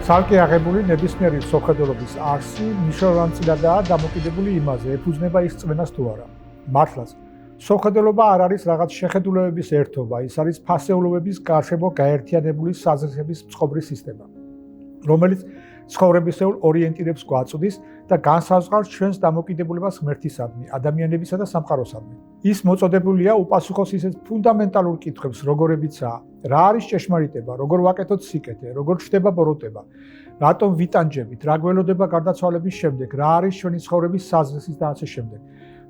ცალკე აღებული ნებისმიერი სოხედელობის არსი მნიშვნელოვანწილადაა დამოკიდებული იმაზე, ეფუძნება ის წმენას თუ არა. მართლაც, სოხედელობა არ არის რაღაც შეხედულებების ერთობა, ის არის ფასეულობების გარშემო გაერთიანებული საზრისების მწყობრი სისტემა, რომელიც ცხოვრებისეულ ორიენტირებს გვაწვდის და განსაზღვრავს ჩვენს დამოკიდებულებას ღმერთისადმი, ადამიანებისა და სამყაროსადმი. ის მოწოდებულია უპასუხოს ისეთ ფუნდამენტალურ კითხვებს, როგორებიცაა: რა არის ჭეშმარიტება, როგორ ვაკეთოთ სიკეთე, როგორ ჩდება ბოროტება, რატომ ვიტანჯებით, რა გველოდება გარდაცვალების შემდეგ, რა არის ჩვენი ცხოვრების საზრისი და ასე შემდეგ.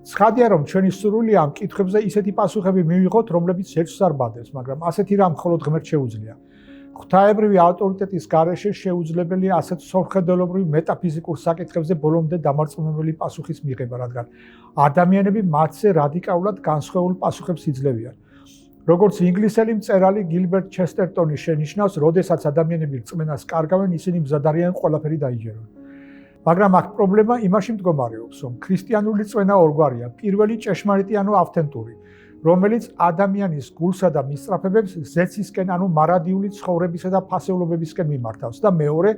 ცხადია, რომ ჩვენი სურვილია ამ კითხვებზე ისეთი პასუხები მივიღოთ, რომლებიც შეცვლას არ ბადებს, მაგრამ ასეთი რამ მხოლოდ ღმერთს შეუძლია. ღვთაებრივი ავტორიტეტის გარეშე შეუძლებელია ასეთ სოხედელობრივ მეტაფიზიკურ საკითხებზე ბოლომდე დამარწმუნებელი პასუხის მიღება, რადგან ადამიანები მათზე რადიკალურად განსხვავებულ პასუხებს იძლევიან. როგორც ინგლისელი მწერალი გილბერტ ჩესტერტონი შენიშნავს, როდესაც ადამიანები რწმენას კარგავენ, ისინი მზად არიან ყველაფერი დაიჯერონ. მაგრამ აქ პრობლემა იმაში მდგომარეობს, რომ ქრისტიანული რწმენა ორგვარია. პირველი ჭეშმარიტი, ანუ ავთენტური, რომელიც ადამიანის გულსა და მისწრაფებებს ზეცისკენ, ანუ მარადიული ცხოვრებისა და ფასეულობებისკენ მიმართავს და მეორე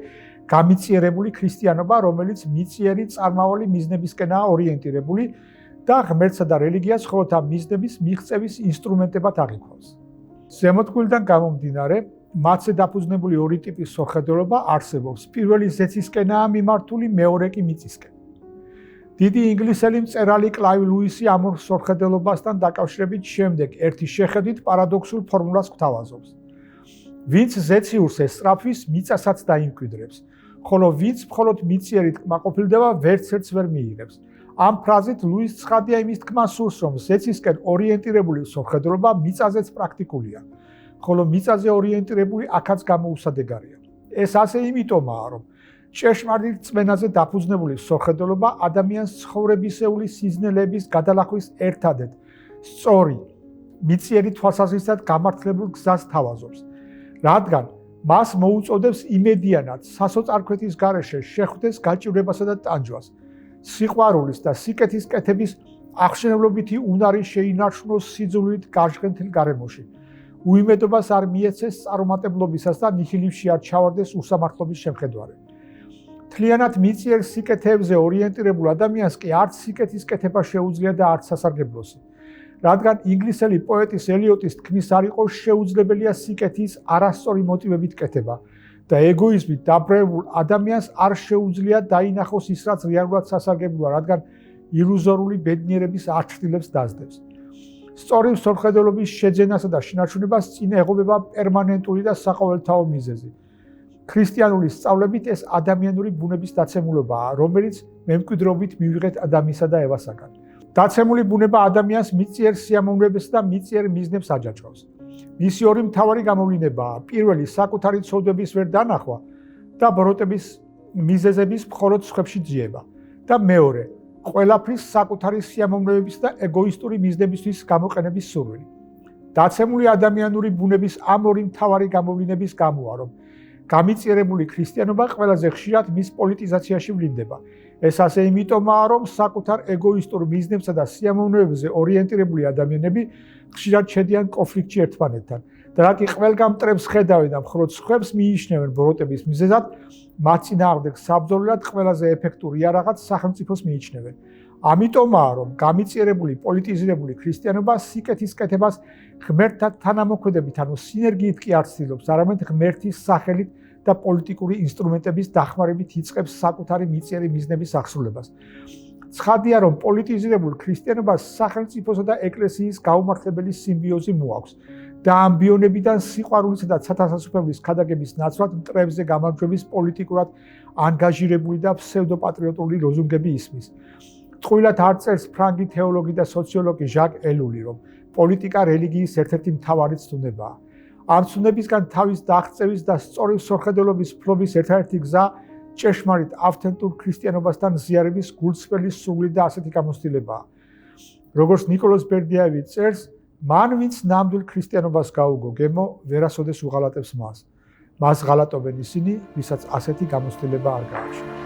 გამიწიერებული ქრისტიანობა, რომელიც მიწიერი წარმავალი მიზნებისკენაა ორიენტირებული და ღმერთსა და რელიგიას მხოლოდ ამ მიზნების მიღწევის ინსტრუმენტებად აღიქვავს. ზემოთქმულიდან გამომდინარე, მათზე დაფუძნებული ორი ტიპის სოხედელობა არსებობს. პირველი ზეცისკენაა მიმართული, მეორე კი მიწისკენ. დიდი ინგლისელი მწერალი კლაივ ლუისი ამ ორ სოხედელობასთან დაკავშირებით შემდეგ ერთი შეხედვით პარადოქსულ ფორმულას გვთავაზობს. ვინც ზეციურს ესწრაფვის, მიწასაც დაიმკვიდრებს, ხოლო ვინც მხოლოდ მიწიერით კმაყოფილდება, ვერცერთს ვერ მიიღებს. ამ ფრაზით ლუის ცხადია იმის თქმა სურს, რომ ზეცისკენ ორიენტირებული სოხედელობა მიწაზეც პრაქტიკულია, ხოლო მიწაზე ორიენტირებული აქაც გამოუსადეგარია. ეს ასე იმიტომაა, რომ ჭეშმარიტ რწმენაზე დაფუძნებული სოხედელობა ადამიანს ცხოვრებისეული სიზნელების გადალახვის ერთადერთ სწორი, მიწიერი თვალსაზრისით გამართლებულ გზას თავაზობს, რადგან მას მოუწოდებს იმედიანად სასოწარკვეთის გარეშე შეხვდეს გაჭირვებასა და ტანჯვას, სიყვარულის და სიკეთის კეთების აღშენებლობითი უნარი შეინარჩუნოს სიძულვით გარშემორტყმ გარემოში, უიმედობას არ მიეცეს წარუმატებლობისას და ნიჰილიზმში არ ჩავარდეს უსამართლობის შემხედვარი. მთლიანად მიწიერ სიკეთეებზე ორიენტირებულ ადამიანს კი არც სიკეთის კეთება შეუძლია და არც სასარგებლოსი, რადგან ინგლისელი პოეტის ელიოტის თქმის არ იყო შეუძლებელია სიკეთის არასწორი მოტივებით კეთება და ეგოიზმით დაბრუნებულ ადამიანს არ შეუძლია დაინახოს ის, რაც რეალურად სასარგებლოა, რადგან ილუზორული ბედნიერების ართილებს დაძდებს. სწორი სოხედელობის შეძენასა და შინარჩუნებას წინ ეღობება პერმანენტული და საყოველთაო მიზეზი. ქრისტიანული სწავლებით ეს ადამიანური ბუნების დაცემულობაა, რომელიც მემკვიდრეობით მივიღეთ ადამისა და ევასაგან. დაცემული ბუნება ადამიანს მიწიერ სიამოვნებებს და მიწიერ მიზნებს აჯაჭვავს. მისი ორი მთავარი გამოვლინებაა: პირველი, საკუთარი ცოდვების ვერ დანახვა და ბოროტების მიზეზების მხოლოდ სხვებში ძიება და მეორე, ყველაფრის საკუთარი სიამოვნებების და ეგოისტური მიზნებისთვის გამოყენების სურვილი. დაცემული ადამიანური ბუნების ამ ორი მთავარი გამოვლინების გამოა, რომ გამიწიერებული ქრისტიანობა ყველაზე ხშირად მის პოლიტიზაციაში ვლინდება. ეს ასე იმიტომაა, რომ საკუთარ ეგოისტურ მიზნებსა და სიამოვნებებზე ორიენტირებული ადამიანები ხშირად შედიან კონფლიქტში ერთმანეთთან და რა კი ყველგან მტრებს ხედავენ და მხოლოდ სხვებს მიიჩნევენ ბოროტების მიზეზად, მათ წინააღმდეგ საბრძოლველად ყველაზე ეფექტური იარაღად სახელმწიფოს მიიჩნევენ. ამიტომაა, რომ გამიწიერებული პოლიტიზირებული ქრისტიანობა სიკეთის კეთებას ღმერთთან თანამოქმედებით, ანუ სინერგიით კი არ ცდილობს, არამედ ღმერთის სახელით და პოლიტიკური ინსტრუმენტების დახმარებით იწყებს საკუთარი მიწიერი მიზნების აღსრულებას. ცხადია, რომ პოლიტიზირებულ ქრისტიანობას სახელმწიფოსა და ეკლესიის გაუმართლებელი სიმბიოზი მოაქვს და ამბიონებიდან სიყვარულისა და ცათასაცმლის ქადაგების ნაცვლად მტრებზე გამარჯვების პოლიტიკურად ანგაჟირებული და ფსევდოპატრიოტული ლოზუნგები ისმის. წყვილად არ წერს ფრანგი თეოლოგი და სოციოლოგი ჟაკ ელული, რომ პოლიტიკა რელიგიის ერთ-ერთი მთავარი ცნებაა. ამ ცნებისგან თავის დაღწევის და სწორი სოხედელობის ფლობის ერთადერთი გზა ჭეშმარიტ ავთენტურ ქრისტიანობასთან ზიარების გულწრფელი სურვილი და ასეთი გამოცდილებაა. როგორც ნიკოლოზ ბერდიაევი წერს, მან ვინც ნამდვილ ქრისტიანობას გაუგო გემო, ვერასოდეს უღალატებს მას. მას ღალატობენ ისინი, ვისაც ასეთი გამოცდილება არ გააჩნია.